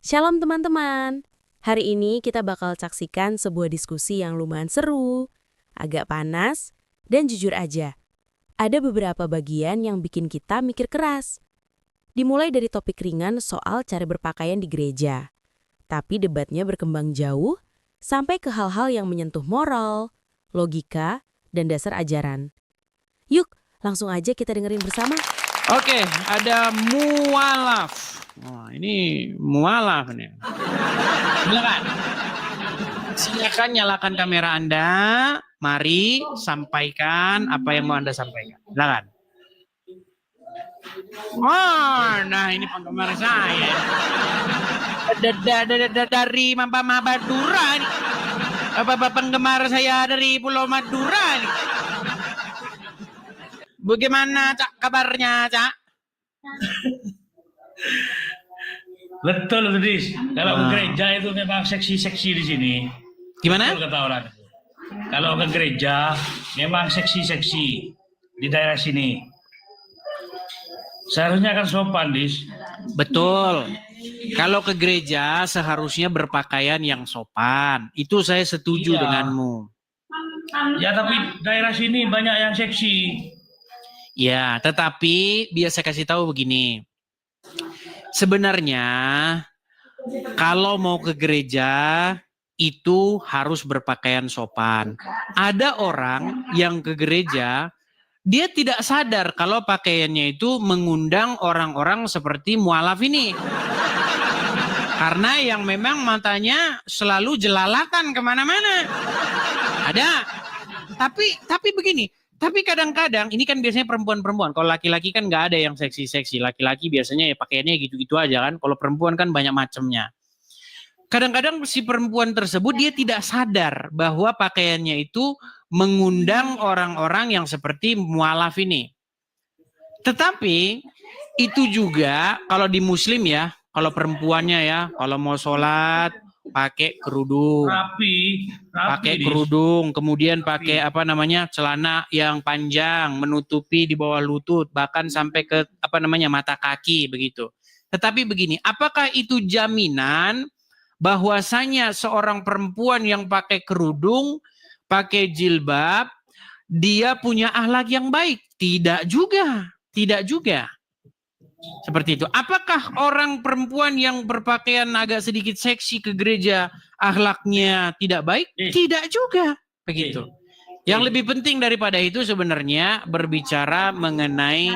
Shalom teman-teman. Hari ini kita bakal saksikan sebuah diskusi yang lumayan seru, agak panas, dan jujur aja. Ada beberapa bagian yang bikin kita mikir keras. Dimulai dari topik ringan soal cara berpakaian di gereja. Tapi debatnya berkembang jauh sampai ke hal-hal yang menyentuh moral, logika, dan dasar ajaran. Yuk, langsung aja kita dengerin bersama. Oke, ada mualaf. Wah, ini mualaf nih. Silakan nyalakan kamera Anda. Mari sampaikan apa yang mau Anda sampaikan. Silakan. Oh, nah ini penggemar saya. Dari Madura nih. Penggemar saya dari Pulau Madura nih. Bagaimana Cak kabarnya, Cak? Betul, Dis. Kalau ke gereja itu memang seksi-seksi di sini. Gimana? Betul kata orang. Kalau ke gereja memang seksi-seksi di daerah sini. Seharusnya kan sopan, Dis. Betul. Kalau ke gereja seharusnya berpakaian yang sopan. Itu saya setuju Iya. denganmu. Ya, tapi daerah sini banyak yang seksi. Ya, tetapi biasa kasih tahu begini. Sebenarnya kalau mau ke gereja itu harus berpakaian sopan. Ada orang yang ke gereja dia tidak sadar kalau pakaiannya itu mengundang orang-orang seperti mualaf ini. Karena yang memang matanya selalu jelalakan kemana-mana. Ada. Tapi begini. Tapi kadang-kadang, ini kan biasanya perempuan-perempuan. Kalau laki-laki kan nggak ada yang seksi-seksi. Laki-laki biasanya ya pakaiannya gitu-gitu aja kan. Kalau perempuan kan banyak macamnya. Kadang-kadang si perempuan tersebut dia tidak sadar bahwa pakaiannya itu mengundang orang-orang yang seperti mualaf ini. Tetapi itu juga kalau di muslim ya, kalau perempuannya ya, kalau mau sholat pakai kerudung. Rapi, Pakai Dis. kerudung, kemudian pakai celana yang panjang menutupi di bawah lutut, bahkan sampai ke mata kaki begitu. Tetapi begini, apakah itu jaminan bahwasanya seorang perempuan yang pakai kerudung, pakai jilbab, dia punya akhlak yang baik? Tidak juga, tidak juga. Seperti itu. Apakah orang perempuan yang berpakaian agak sedikit seksi ke gereja akhlaknya tidak baik? Tidak juga. Begitu. Yang lebih penting daripada itu sebenarnya berbicara mengenai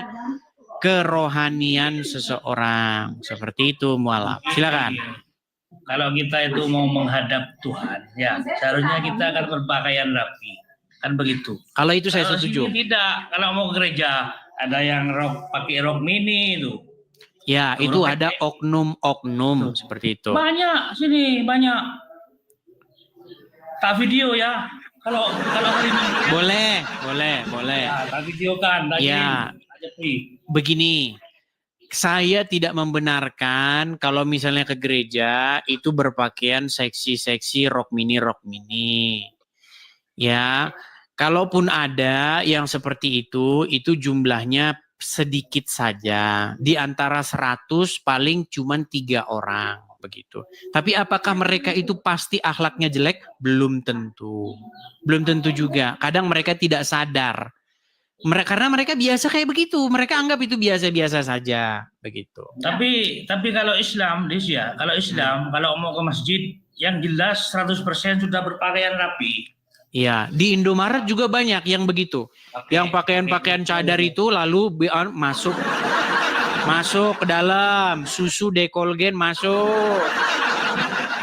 kerohanian seseorang. Seperti itu mualaf. Silakan. Kalau kita itu mau menghadap Tuhan, ya seharusnya kita akan berpakaian rapi. Kan begitu. Kalau itu saya Kalau setuju. sini tidak. Kalau mau ke gereja ada yang pakai rok mini itu. Ya, itu ada oknum-oknum seperti itu. Banyak sini, banyak. Tak video ya. Kalau hari ini. Boleh. Ya, tak video kan. Ya. Begini. Saya tidak membenarkan kalau misalnya ke gereja itu berpakaian seksi-seksi rok mini. Ya, kalaupun ada yang seperti itu jumlahnya sedikit saja. Di antara 100 paling cuma 3 orang begitu. Tapi apakah mereka itu pasti akhlaknya jelek? Belum tentu. Belum tentu juga. Kadang mereka tidak sadar. Karena mereka biasa kayak begitu. Mereka anggap itu biasa-biasa saja begitu. Tapi kalau Islam, kalau mau ke masjid yang jelas 100% sudah berpakaian rapi. Iya, di Indomaret juga banyak yang begitu. Yang pakaian-pakaian cadar itu lalu masuk ke dalam, susu dekolgen masuk.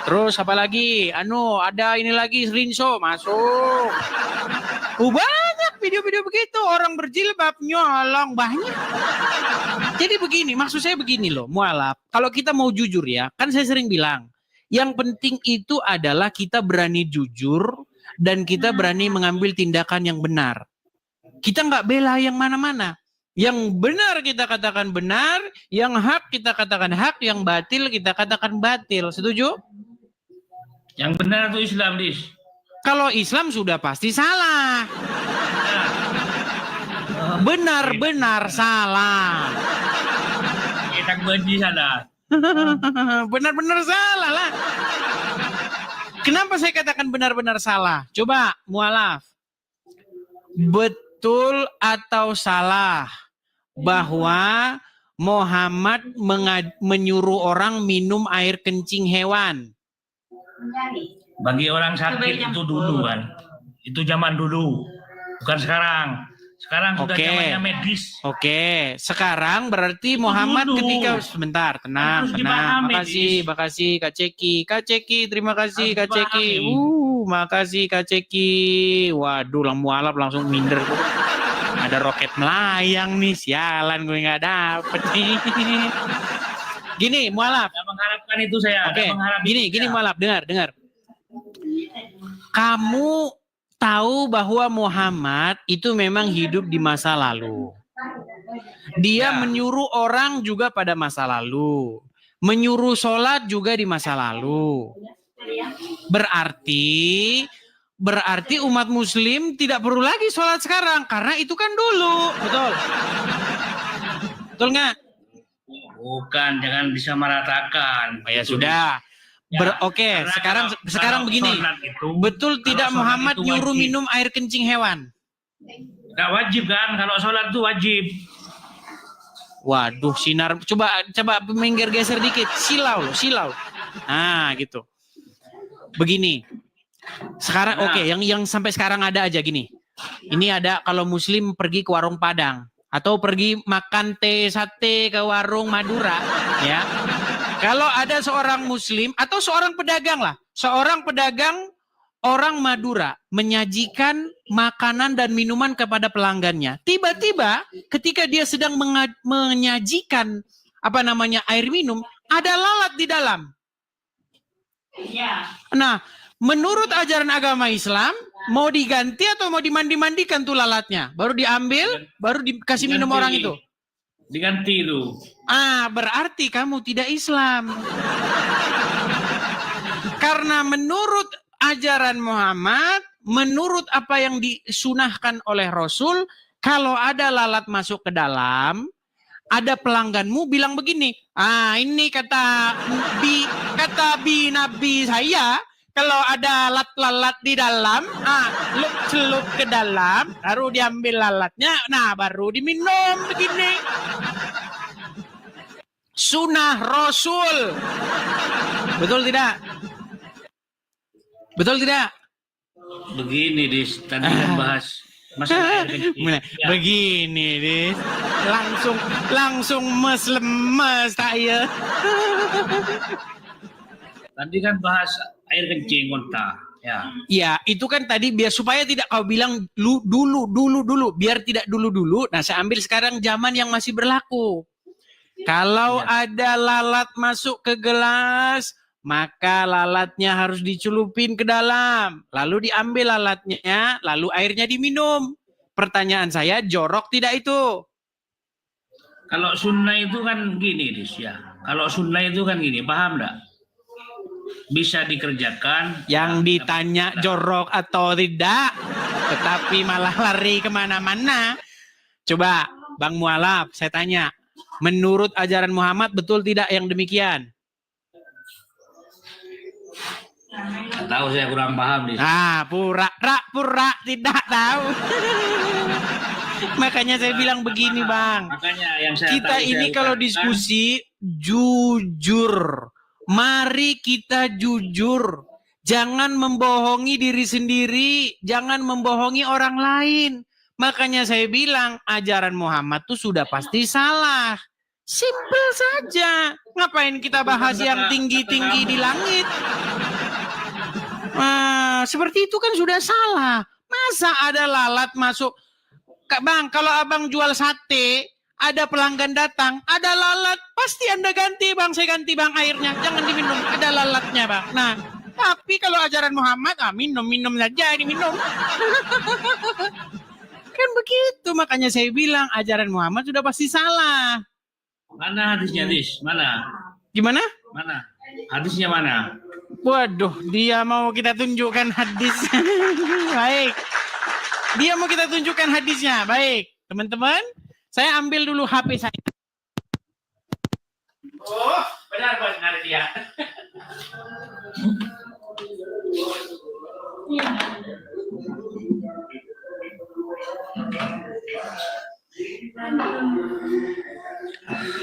Terus apa lagi? Ada ini lagi rinso masuk. Banyak video-video begitu, orang berjilbab nyolong banyak. Jadi begini, maksud saya begini loh, mualaf. Kalau kita mau jujur ya, kan saya sering bilang, yang penting itu adalah kita berani jujur dan kita berani mengambil tindakan yang benar. Kita nggak bela yang mana-mana. Yang benar kita katakan benar, yang hak kita katakan hak, yang batil kita katakan batil. Setuju? Yang benar itu Islam, Dis. Kalau Islam sudah pasti salah. Benar-benar salah. Kita benci sana. Benar-benar salah lah. Kenapa saya katakan benar-benar salah? Coba mualaf. Betul atau salah bahwa Muhammad menyuruh orang minum air kencing hewan? Bagi orang sakit itu dulu kan. Itu zaman dulu. Bukan sekarang. Sekarang sudah Oke. zamannya medis. Oke, sekarang berarti Itu Muhammad dulu. ketika sebentar, tenang, Harus tenang. dipahami, Makasih Kak Ceki, terima kasih Harus Kak Ceki. dipahami. Makasih Kak Ceki. Waduh, mualaf langsung minder. Ada roket melayang nih, sialan gue nggak dapet nih. Gini, mualaf. Nggak mengharapkan itu saya. Oke, nggak mengharap gini itu saya. mualaf, dengar. Kamu tahu bahwa Muhammad itu memang hidup di masa lalu. Dia Ya. menyuruh orang juga pada masa lalu. Menyuruh sholat juga di masa lalu. Berarti umat muslim tidak perlu lagi sholat sekarang. Karena itu kan dulu. Betul? Betul nggak? Bukan, jangan disamaratakan. Oh, ya Itu. sudah. Ya, Oke, karena sekarang kalau begini. sholat itu, Betul kalau tidak sholat Muhammad itu nyuruh wajib. minum air kencing hewan? Nggak wajib kan? Kalau sholat itu wajib. Waduh, sinar. Coba minggir geser dikit. Silau. Nah, gitu. Begini. Sekarang Nah. oke, yang sampai sekarang ada aja gini. Ini ada kalau muslim pergi ke warung Padang atau pergi makan teh sate ke warung Madura, ya. Kalau ada seorang muslim atau seorang pedagang lah, orang Madura menyajikan makanan dan minuman kepada pelanggannya. Tiba-tiba ketika dia sedang menyajikan air minum, ada lalat di dalam. Nah, menurut ajaran agama Islam, mau diganti atau mau dimandi-mandikan tuh lalatnya? Baru diambil, baru dikasih minum Diganti. orang itu. Diganti itu. Berarti kamu tidak Islam. Karena menurut ajaran Muhammad, menurut apa yang disunahkan oleh Rasul, kalau ada lalat masuk ke dalam, ada pelangganmu bilang begini, ini kata Nabi saya, kalau ada lalat di dalam, celup ke dalam, baru diambil lalatnya, baru diminum begini. Sunnah Rasul. Betul tidak? Begini, Dis. Tadi membahas masalah air kencing. Ya. Begini, Dis. Langsung lemes tak ya? Tadi kan bahas air kencing konta. Ya. Ya, itu kan tadi biar supaya tidak kau bilang dulu, biar tidak dulu. Nah, saya ambil sekarang zaman yang masih berlaku. Kalau ada lalat masuk ke gelas, maka lalatnya harus dicelupin ke dalam. Lalu diambil lalatnya, lalu airnya diminum. Pertanyaan saya, jorok tidak itu? Kalau sunnah itu kan gini, Dis, ya. Kalau sunnah itu kan gini, paham enggak? Bisa dikerjakan. Yang ditanya jorok atau tidak, tetapi malah lari kemana-mana. Coba, Bang Mualaf, saya tanya. Menurut ajaran Muhammad, betul tidak yang demikian? Nggak tahu, saya kurang paham, Dis. Pura tidak tahu. Makanya saya bilang begini, Bang. Makanya yang saya Kita tahu, ini saya kalau ucapkan, diskusi jujur. Mari kita jujur. Jangan membohongi diri sendiri, jangan membohongi orang lain. Makanya saya bilang ajaran Muhammad itu sudah pasti salah. Simpel saja. Ngapain kita bahas yang tinggi-tinggi di langit? Seperti itu kan sudah salah. Masa ada lalat masuk? Bang, kalau abang jual sate, ada pelanggan datang, ada lalat, pasti Anda ganti, Bang. Saya ganti, Bang, airnya. Jangan diminum, ada lalatnya, Bang. Nah, tapi kalau ajaran Muhammad, minum saja, diminum. Kan begitu, makanya saya bilang ajaran Muhammad sudah pasti salah. Mana hadisnya, Dis? Mana? Gimana? Mana? Hadisnya mana? Waduh, dia mau kita tunjukkan hadis. Baik. Dia mau kita tunjukkan hadisnya. Baik, teman-teman. Saya ambil dulu HP saya. Oh, benar. ya.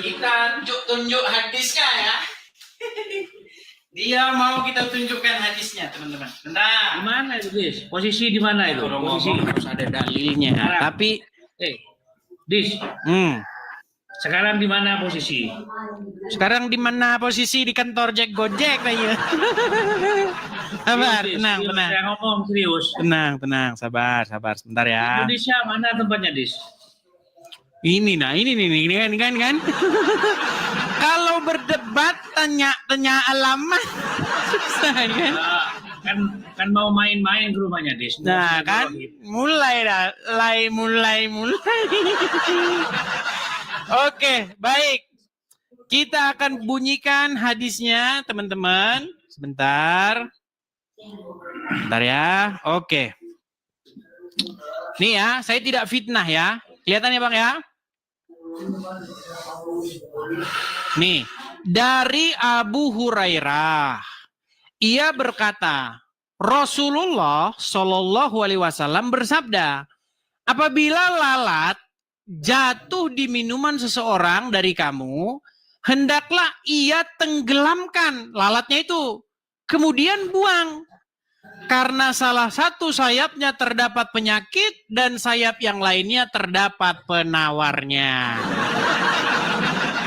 Kita tunjuk hadisnya ya. Dia mau kita tunjukkan hadisnya, teman-teman. Bentar. Di mana itu, Dis? Posisi di mana itu? Kalau Posisi. ngomong harus ada dalilnya. Sekarang. Tapi, Dis, hmm, sekarang di mana posisi? sekarang di mana posisi di kantor Jack Gojek kayaknya. Sabar, Dis, tenang, Dis, tenang. Saya ngomong serius. Tenang, sabar, sebentar ya. Indonesia mana tempatnya, Dis? Ini kan. Kalau berdebat tanya alamat susah kan. Kan mau main-main ke rumahnya, Dis. Nah kan, mulai. Oke, baik. Kita akan bunyikan hadisnya, teman-teman. Sebentar ya. Oke. Nih ya, saya tidak fitnah ya. Kelihatan ya Bang ya? Nih, dari Abu Hurairah. Ia berkata, Rasulullah Shallallahu Alaihi Wasallam bersabda, apabila lalat jatuh di minuman seseorang dari kamu, hendaklah ia tenggelamkan lalatnya itu, kemudian buang. Karena salah satu sayapnya terdapat penyakit dan sayap yang lainnya terdapat penawarnya.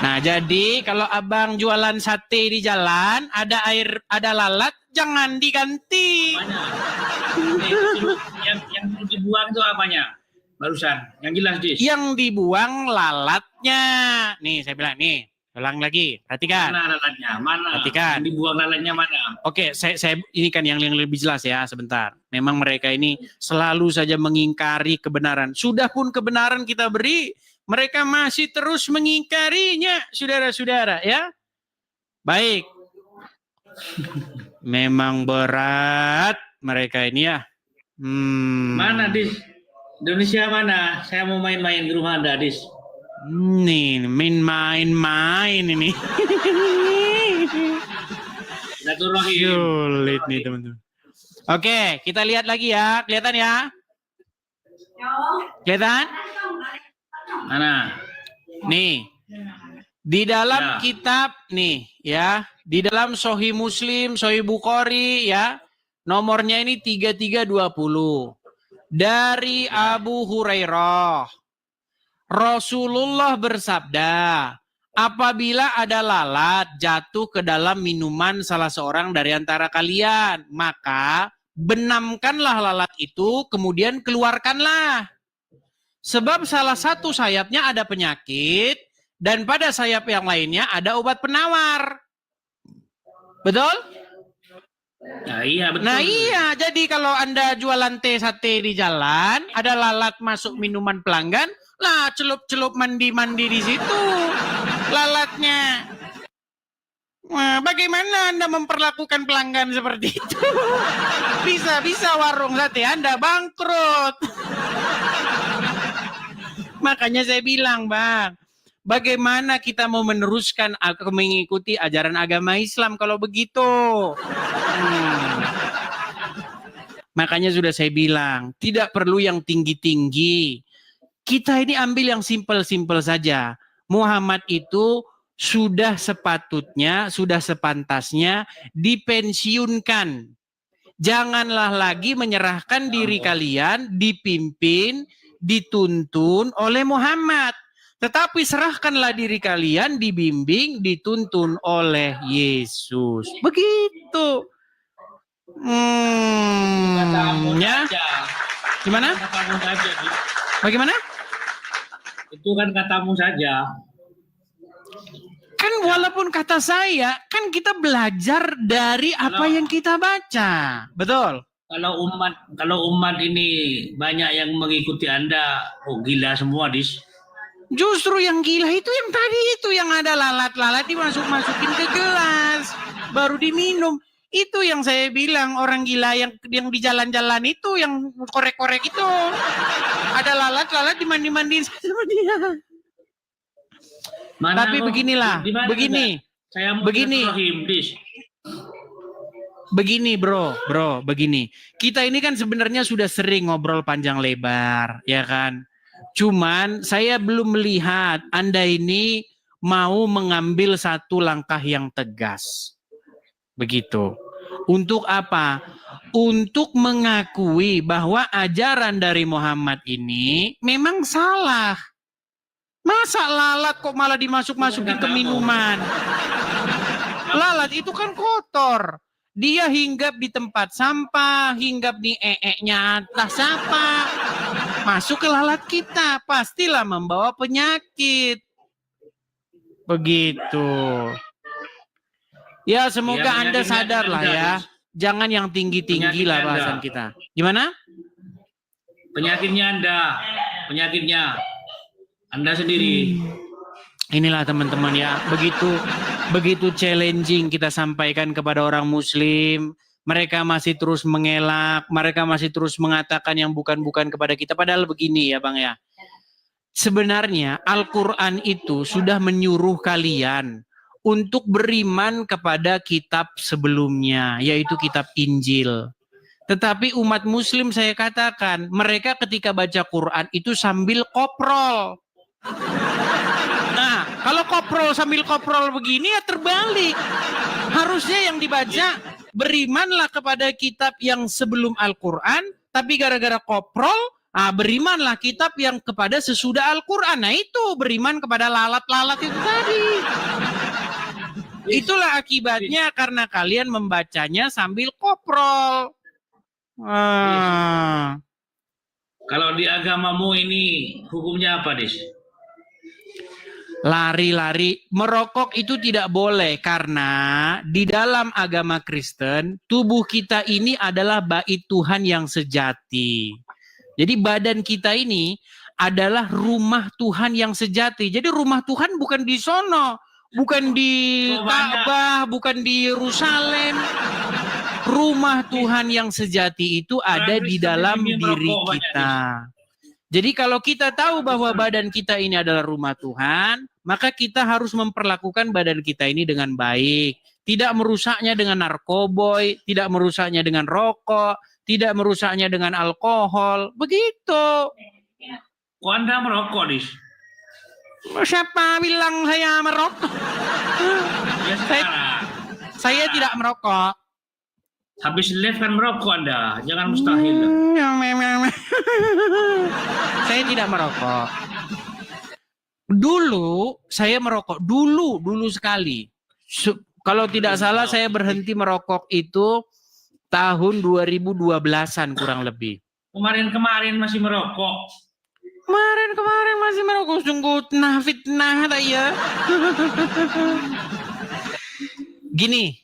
Nah, jadi kalau abang jualan sate di jalan, ada lalat, jangan diganti. Yang dibuang itu apanya? Barusan, yang jelas, Dis. Yang dibuang lalatnya. Nih, saya bilang nih, ulang lagi, perhatikan. Mana lalatnya? Mana? Perhatikan. Yang dibuang lalatnya mana? Oke, saya ini kan yang lebih jelas ya, sebentar. Memang mereka ini selalu saja mengingkari kebenaran. Sudah pun kebenaran kita beri, mereka masih terus mengingkarinya, saudara-saudara ya. Baik. Memang berat mereka ini ya. Mana, Dis? Indonesia mana? Saya mau main-main di rumah Anda, Dis. Nih, main-main ini. Sulit nih teman-teman. Oke, kita lihat lagi ya. Kelihatan ya? Kelihatan? Mana? Nih. Di dalam kitab nih ya, di dalam Sahih Muslim, Sahih Bukhari ya. Nomornya ini 3320. Dari Abu Hurairah. Rasulullah bersabda, apabila ada lalat jatuh ke dalam minuman salah seorang dari antara kalian, maka benamkanlah lalat itu, kemudian keluarkanlah. Sebab salah satu sayapnya ada penyakit, dan pada sayap yang lainnya ada obat penawar. Betul? Nah iya, betul. Nah iya, jadi kalau Anda jualan teh sate di jalan, ada lalat masuk minuman pelanggan, lah celup-celup mandi-mandi di situ lalatnya. Wah, bagaimana Anda memperlakukan pelanggan seperti itu? Bisa warung sate Anda bangkrut. Makanya saya bilang, Bang, bagaimana kita mau meneruskan mengikuti ajaran agama Islam kalau begitu? Makanya sudah saya bilang, tidak perlu yang tinggi-tinggi. Kita ini ambil yang simpel-simpel saja. Muhammad itu sudah sepatutnya, sudah sepantasnya dipensiunkan. Janganlah lagi menyerahkan diri kalian dipimpin, dituntun oleh Muhammad. Tetapi serahkanlah diri kalian dibimbing, dituntun oleh Yesus. Begitu. Ya. Gimana? Katamu saja. Bagaimana? Itu kan katamu saja. Kan walaupun kata saya, kan kita belajar dari apa yang kita baca. Betul? Kalau umat ini banyak yang mengikuti Anda, oh gila semua, Dis. Justru yang gila itu yang tadi itu, yang ada lalat-lalat dimasukin ke gelas, baru diminum. Itu yang saya bilang, orang gila yang di jalan-jalan itu, yang korek-korek itu. Ada lalat-lalat dimandi-mandiin sama dia. Tapi beginilah, begini. Saya mau Begini. silaturahim, Dis. Begini bro, begini. Kita ini kan sebenarnya sudah sering ngobrol panjang lebar, ya kan? Cuman saya belum melihat Anda ini mau mengambil satu langkah yang tegas. Begitu. Untuk apa? Untuk mengakui bahwa ajaran dari Muhammad ini memang salah. Masa lalat kok malah dimasuk-masukin ke minuman? Lalat itu kan kotor. Dia hinggap di tempat sampah, hinggap di nya atas apa. Masuk ke lalat kita, pastilah membawa penyakit. Begitu. Ya semoga Ya, Anda penyakitnya sadar lah Anda, ya. Dis. Jangan yang tinggi-tinggi lah Penyakitnya bahasan Anda. kita. Gimana? Penyakitnya Anda sendiri. Inilah teman-teman ya, begitu challenging kita sampaikan kepada orang muslim, mereka masih terus mengelak, mereka masih terus mengatakan yang bukan-bukan kepada kita. Padahal begini ya Bang ya, sebenarnya Al-Quran itu sudah menyuruh kalian untuk beriman kepada kitab sebelumnya, yaitu kitab Injil. Tetapi umat muslim saya katakan, mereka ketika baca Quran itu sambil koprol. Nah, kalau koprol sambil koprol begini ya terbalik. Harusnya yang dibaca, berimanlah kepada kitab yang sebelum Al-Quran, tapi gara-gara koprol, berimanlah kitab yang kepada sesudah Al-Quran. Nah itu, beriman kepada lalat-lalat itu tadi. Itulah akibatnya karena kalian membacanya sambil koprol. Kalau di agamamu ini hukumnya apa, Dis? Lari-lari, merokok itu tidak boleh karena di dalam agama Kristen tubuh kita ini adalah bait Tuhan yang sejati. Jadi badan kita ini adalah rumah Tuhan yang sejati. Jadi rumah Tuhan bukan di sono, bukan di Ka'bah, bukan di Yerusalem. Rumah Tuhan yang sejati itu ada di dalam diri kita. Jadi kalau kita tahu bahwa badan kita ini adalah rumah Tuhan, maka kita harus memperlakukan badan kita ini dengan baik. Tidak merusaknya dengan narkoboy, tidak merusaknya dengan rokok, tidak merusaknya dengan alkohol. Begitu. Kok Anda merokok, Dis? Siapa bilang saya merokok? Ya sekarang. Saya tidak merokok. Habis live kan merokok Anda. Jangan mustahil. Saya tidak merokok. Dulu saya merokok. Dulu sekali. Kalau tidak salah saya berhenti merokok itu tahun 2012-an kurang lebih. Kemarin masih merokok. Kemarin masih merokok. Sungguh fitnah tak ya. Gini,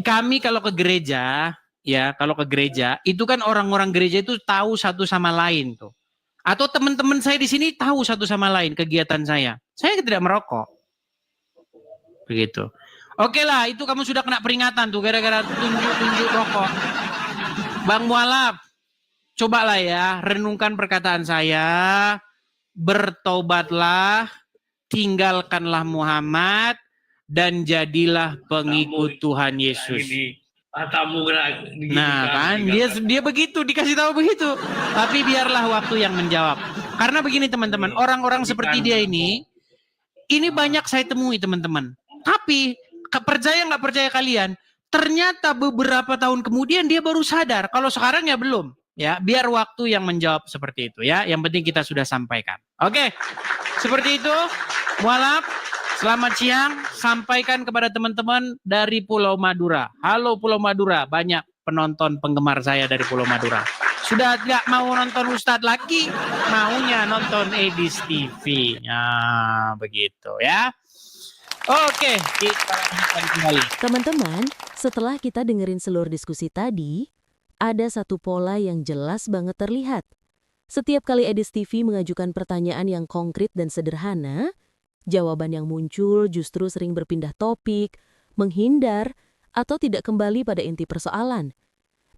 kami kalau ke gereja, ya kalau ke gereja, itu kan orang-orang gereja itu tahu satu sama lain tuh. Atau teman-teman saya di sini tahu satu sama lain kegiatan saya. Saya tidak merokok. Begitu. Oke lah, itu kamu sudah kena peringatan tuh gara-gara tunjuk-tunjuk rokok. Bang Mualaf, cobalah ya, renungkan perkataan saya. Bertobatlah, tinggalkanlah Muhammad, dan jadilah pengikut Tuhan Yesus. Nah kan, dia begitu, dikasih tahu begitu. Tapi biarlah waktu yang menjawab. Karena begini teman-teman, orang-orang seperti dia ini banyak saya temui teman-teman. Tapi percaya nggak percaya kalian, ternyata beberapa tahun kemudian dia baru sadar. Kalau sekarang ya belum. Ya, biar waktu yang menjawab seperti itu ya. Yang penting kita sudah sampaikan. Oke, seperti itu. Mualaf, selamat siang. Sampaikan kepada teman-teman dari Pulau Madura. Halo Pulau Madura, banyak penonton penggemar saya dari Pulau Madura. Sudah tidak mau nonton Ustadz lagi, maunya nonton Edis TV. Nah, begitu ya. Oke, kita lanjutkan kembali. Teman-teman, setelah kita dengerin seluruh diskusi tadi, ada satu pola yang jelas banget terlihat. Setiap kali Edis TV mengajukan pertanyaan yang konkret dan sederhana, jawaban yang muncul justru sering berpindah topik, menghindar, atau tidak kembali pada inti persoalan.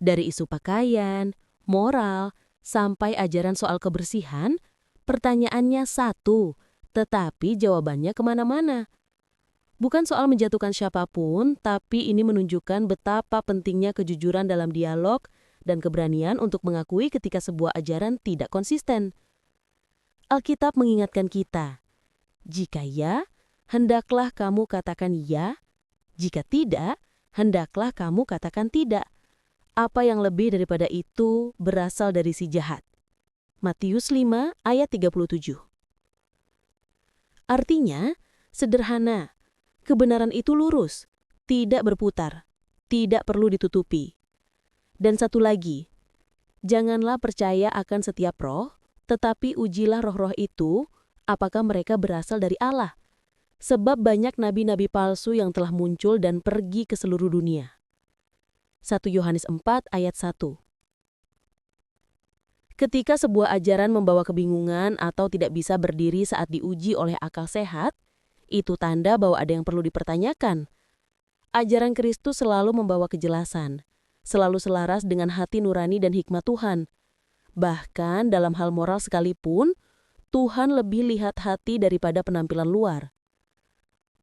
Dari isu pakaian, moral, sampai ajaran soal kebersihan, pertanyaannya satu, tetapi jawabannya kemana-mana. Bukan soal menjatuhkan siapapun, tapi ini menunjukkan betapa pentingnya kejujuran dalam dialog dan keberanian untuk mengakui ketika sebuah ajaran tidak konsisten. Alkitab mengingatkan kita, jika ya, hendaklah kamu katakan ya, jika tidak, hendaklah kamu katakan tidak. Apa yang lebih daripada itu berasal dari si jahat. Matius 5 ayat 37. Artinya, sederhana, kebenaran itu lurus, tidak berputar, tidak perlu ditutupi. Dan satu lagi, janganlah percaya akan setiap roh, tetapi ujilah roh-roh itu, apakah mereka berasal dari Allah. Sebab banyak nabi-nabi palsu yang telah muncul dan pergi ke seluruh dunia. 1 Yohanes 4 ayat 1. Ketika sebuah ajaran membawa kebingungan atau tidak bisa berdiri saat diuji oleh akal sehat, itu tanda bahwa ada yang perlu dipertanyakan. Ajaran Kristus selalu membawa kejelasan, selalu selaras dengan hati nurani dan hikmat Tuhan. Bahkan dalam hal moral sekalipun, Tuhan lebih lihat hati daripada penampilan luar.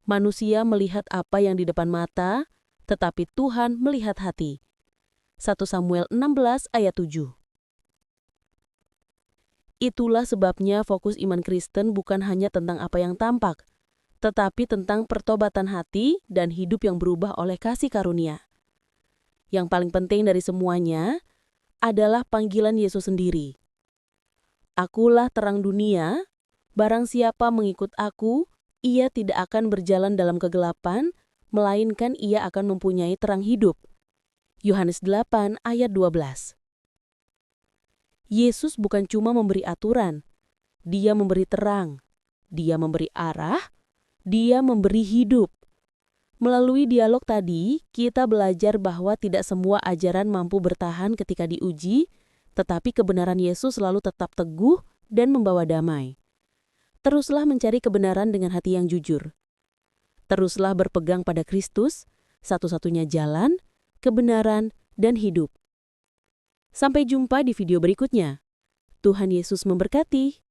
Manusia melihat apa yang di depan mata, tetapi Tuhan melihat hati. 1 Samuel 16 ayat 7. Itulah sebabnya fokus iman Kristen bukan hanya tentang apa yang tampak, tetapi tentang pertobatan hati dan hidup yang berubah oleh kasih karunia. Yang paling penting dari semuanya adalah panggilan Yesus sendiri. Akulah terang dunia, barang siapa mengikut aku, ia tidak akan berjalan dalam kegelapan, melainkan ia akan mempunyai terang hidup. Yohanes 8 ayat 12. Yesus bukan cuma memberi aturan, Dia memberi terang, Dia memberi arah, Dia memberi hidup. Melalui dialog tadi, kita belajar bahwa tidak semua ajaran mampu bertahan ketika diuji, tetapi kebenaran Yesus selalu tetap teguh dan membawa damai. Teruslah mencari kebenaran dengan hati yang jujur. Teruslah berpegang pada Kristus, satu-satunya jalan, kebenaran, dan hidup. Sampai jumpa di video berikutnya. Tuhan Yesus memberkati.